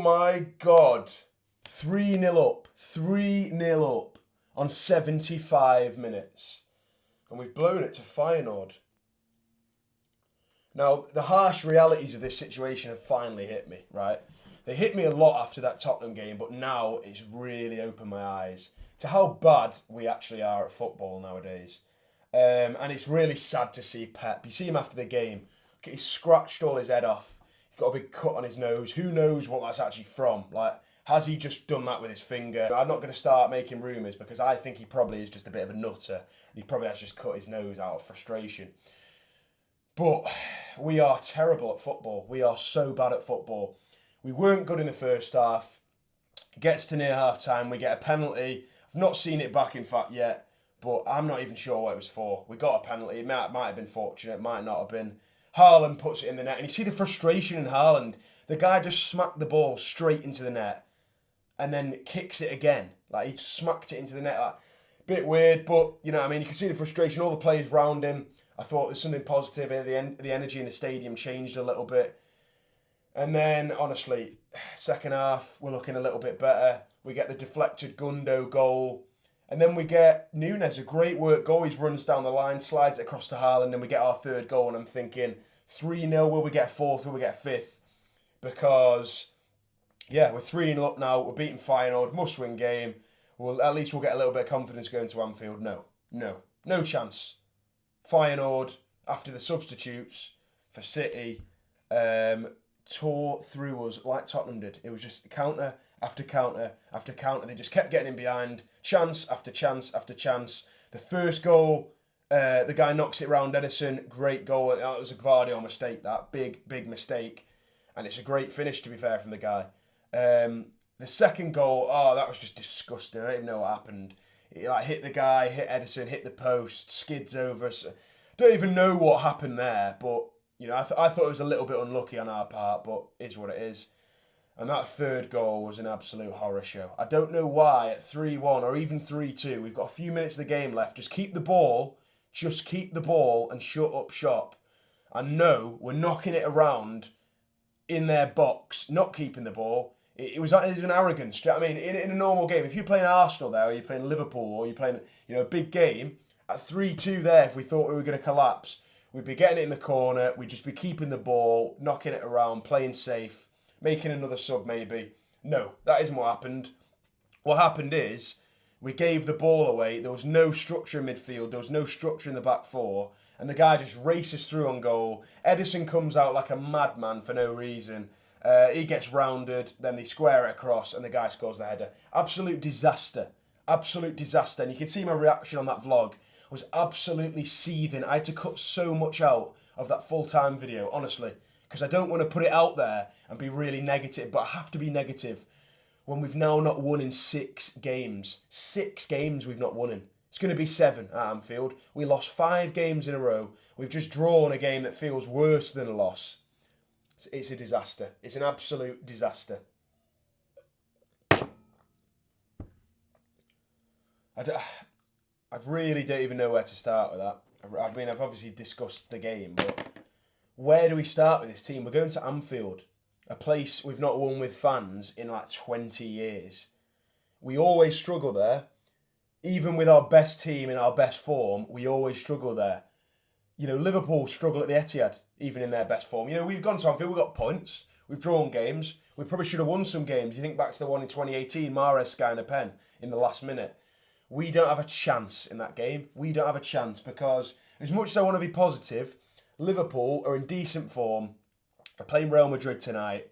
my God. 3-0 up. 3-0 up on 75 minutes. And we've blown it to Feyenoord. Now, the harsh realities of this situation have finally hit me, right? They hit me a lot after that Tottenham game, but now it's really opened my eyes to how bad we actually are at football nowadays. And it's really sad to see Pep. You see him after the game. He's scratched all his head off. He's got a big cut on his nose. Who knows what that's actually from? Like, has he just done that with his finger? I'm not going to start making rumours because I think he probably is just a bit of a nutter. He probably has just cut his nose out of frustration. But we are terrible at football. We are so bad at football. We weren't good in the first half. It gets to near half time. We get a penalty. I've not seen it back, in fact, yet. But I'm not even sure what it was for. We got a penalty. It might have been fortunate. It might not have been. Haaland puts it in the net. And you see the frustration in Haaland. The guy just smacked the ball straight into the net. And then kicks it again. Like, he smacked it into the net. Like, bit weird, but, you know what I mean? You can see the frustration. All the players round him. I thought there's something positive. The energy in the stadium changed a little bit. And then, honestly, second half, we're looking a little bit better. We get the deflected Gundo goal. And then we get Nunes, a great work goal. He runs down the line, slides it across to Haaland, and we get our third goal. And I'm thinking, 3-0, will we get a fourth? Will we get a fifth? Because, yeah, we're 3-0 up now. We're beating Feyenoord. Must-win game. Well, at least we'll get a little bit of confidence going to Anfield. No chance. Feyenoord, after the substitutes for City, tore through us like Tottenham did. It was just counter after counter after counter. They just kept getting in behind. Chance after chance after chance. The first goal, the guy knocks it round Edison. Great goal. It was a Gvardiol mistake, that. Big mistake. And it's a great finish, to be fair, from the guy. The second goal, that was just disgusting. I don't even know what happened. It hit the guy, hit Edison, hit the post, skids over. So, don't even know what happened there, but you know, I thought it was a little bit unlucky on our part, but it's what it is. And that third goal was an absolute horror show. I don't know why at 3-1 or even 3-2, we've got a few minutes of the game left. Just keep the ball and shut up shop. And no, we're knocking it around in their box, not keeping the ball. It was an arrogance. Do you know what I mean? In a normal game, if you're playing Arsenal there, or you're playing Liverpool, or you're playing a big game, at 3-2 there, if we thought we were going to collapse, we'd be getting it in the corner, we'd just be keeping the ball, knocking it around, playing safe, making another sub maybe. No, that isn't what happened. What happened is, we gave the ball away, there was no structure in midfield, there was no structure in the back four, and the guy just races through on goal. Edison comes out like a madman for no reason. He gets rounded, then they square it across, and the guy scores the header. Absolute disaster. Absolute disaster. And you can see my reaction on that vlog. I was absolutely seething. I had to cut so much out of that full-time video, honestly, because I don't want to put it out there and be really negative, but I have to be negative when we've now not won in 6 games. 6 games we've not won in. It's going to be 7 at Anfield. We lost 5 games in a row. We've just drawn a game that feels worse than a loss. It's a disaster. It's an absolute disaster. I really don't even know where to start with that. I mean, I've obviously discussed the game, but where do we start with this team? We're going to Anfield, a place we've not won with fans in like 20 years. We always struggle there. Even with our best team in our best form, we always struggle there. You know, Liverpool struggle at the Etihad, even in their best form. You know, we've gone to Anfield, we've got points, we've drawn games, we probably should have won some games. You think back to the one in 2018, Mahrez skying a pen in the last minute. We don't have a chance in that game. We don't have a chance because as much as I want to be positive, Liverpool are in decent form. They're playing Real Madrid tonight.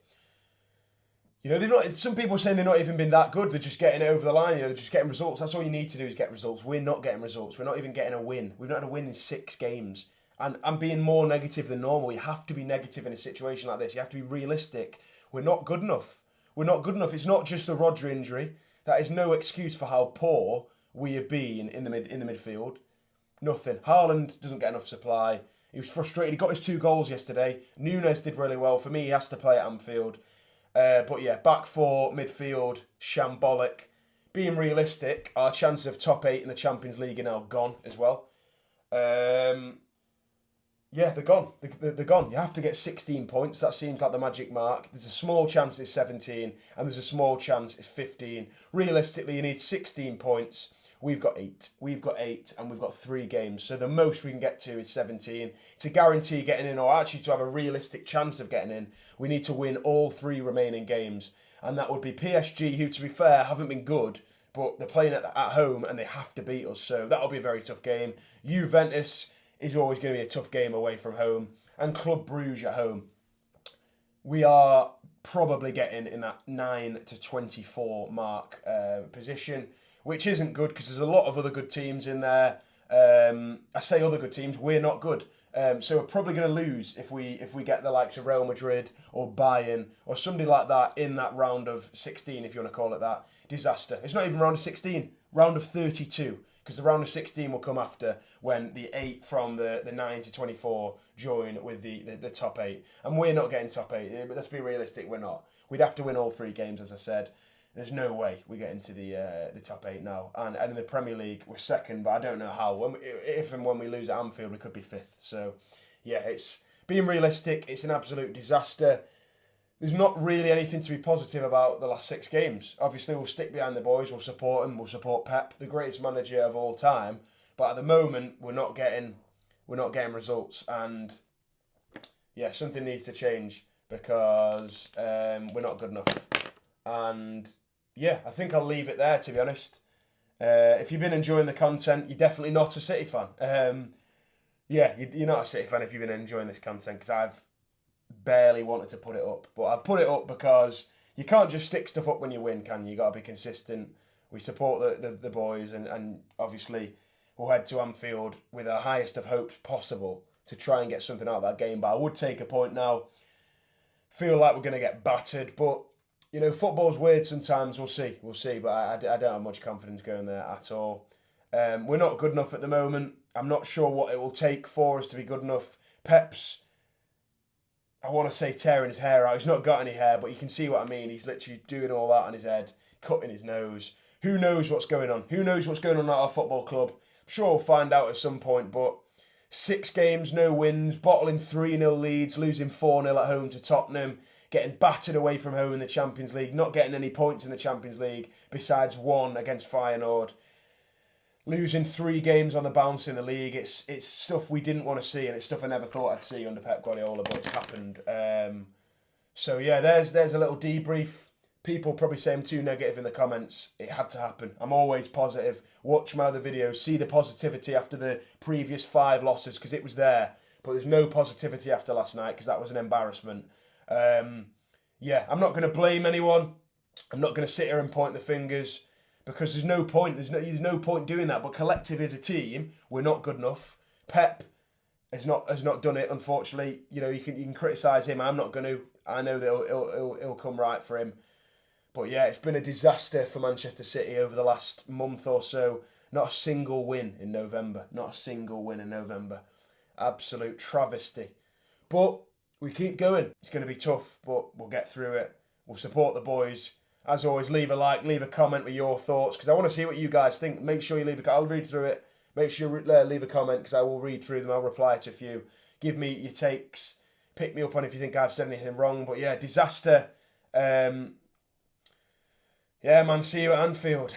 You know, they've not. Some people are saying they've not even been that good. They're just getting it over the line. You know, they're just getting results. That's all you need to do is get results. We're not getting results. We're not even getting a win. We've not had a win in 6 games. And I'm being more negative than normal. You have to be negative in a situation like this. You have to be realistic. We're not good enough. We're not good enough. It's not just the Rodri injury. That is no excuse for how poor we have been in the midfield. Nothing. Haaland doesn't get enough supply. He was frustrated. He got his 2 goals yesterday. Nunes did really well. For me, he has to play at Anfield. But yeah, back 4, midfield, shambolic. Being realistic, our chances of top 8 in the Champions League are now gone as well. Yeah, they're gone. They're gone. You have to get 16 points. That seems like the magic mark. There's a small chance it's 17, and there's a small chance it's 15. Realistically, you need 16 points. We've got 8. We've got 8, and we've got 3 games. So the most we can get to is 17. To guarantee getting in, or actually to have a realistic chance of getting in, we need to win all 3 remaining games. And that would be PSG, who, to be fair, haven't been good, but they're playing at home, and they have to beat us. So that'll be a very tough game. Juventus is always going to be a tough game away from home, and Club Bruges at home. We are probably getting in that 9 to 24 mark position, which isn't good because there's a lot of other good teams in there. I say other good teams, we're not good. So we're probably going to lose if we get the likes of Real Madrid or Bayern or somebody like that in that round of 16, if you want to call it that. Disaster. It's not even round of 16, round of 32. Because the round of 16 will come after when the 8 from the 9 to 24 join with the top 8. And we're not getting top 8. But let's be realistic, we're not. We'd have to win all 3 games, as I said. There's no way we get into the top 8 now. And in the Premier League, we're second, but I don't know how. If and when we lose at Anfield, we could be 5th. So, yeah, it's being realistic. It's an absolute disaster. There's not really anything to be positive about the last 6 games. Obviously, we'll stick behind the boys. We'll support them. We'll support Pep, the greatest manager of all time. But at the moment, we're not getting results. And yeah, something needs to change because we're not good enough. And yeah, I think I'll leave it there. To be honest, if you've been enjoying the content, you're definitely not a City fan. Yeah, you're not a City fan if you've been enjoying this content because I've barely wanted to put it up, but I put it up because you can't just stick stuff up when you win, can you? You got to be consistent. We support the boys, and obviously we'll head to Anfield with the highest of hopes possible to try and get something out of that game. But I would take a point now. Feel like we're going to get battered, but you know, football's weird sometimes. We'll see. But I don't have much confidence going there at all. We're not good enough at the moment. I'm not sure what it will take for us to be good enough. Pep's, I want to say, tearing his hair out. He's not got any hair, but you can see what I mean. He's literally doing all that on his head, cutting his nose. Who knows what's going on? Who knows what's going on at our football club? I'm sure we'll find out at some point, but 6 games, no wins, bottling 3-0 leads, losing 4-0 at home to Tottenham, getting battered away from home in the Champions League, not getting any points in the Champions League besides 1 against Feyenoord. Losing 3 games on the bounce in the league, it's stuff we didn't want to see, and it's stuff I never thought I'd see under Pep Guardiola, but it's happened. So yeah, there's a little debrief. People probably say I'm too negative in the comments. It had to happen. I'm always positive. Watch my other videos, see the positivity after the previous 5 losses, because it was there. But there's no positivity after last night, because that was an embarrassment. Yeah, I'm not going to blame anyone. I'm not going to sit here and point the fingers. Because there's no point. There's no point doing that. But collective as a team, we're not good enough. Pep has not done it. Unfortunately, you know, you can criticise him. I'm not going to. I know that it'll come right for him. But yeah, it's been a disaster for Manchester City over the last month or so. Not a single win in November. Not a single win in November. Absolute travesty. But we keep going. It's going to be tough, but we'll get through it. We'll support the boys. As always, leave a like, leave a comment with your thoughts, because I want to see what you guys think. Make sure you leave a comment. I'll read through it. Make sure you leave a comment, because I will read through them. I'll reply to a few. Give me your takes. Pick me up on if you think I've said anything wrong. But yeah, disaster. Yeah, man, see you at Anfield.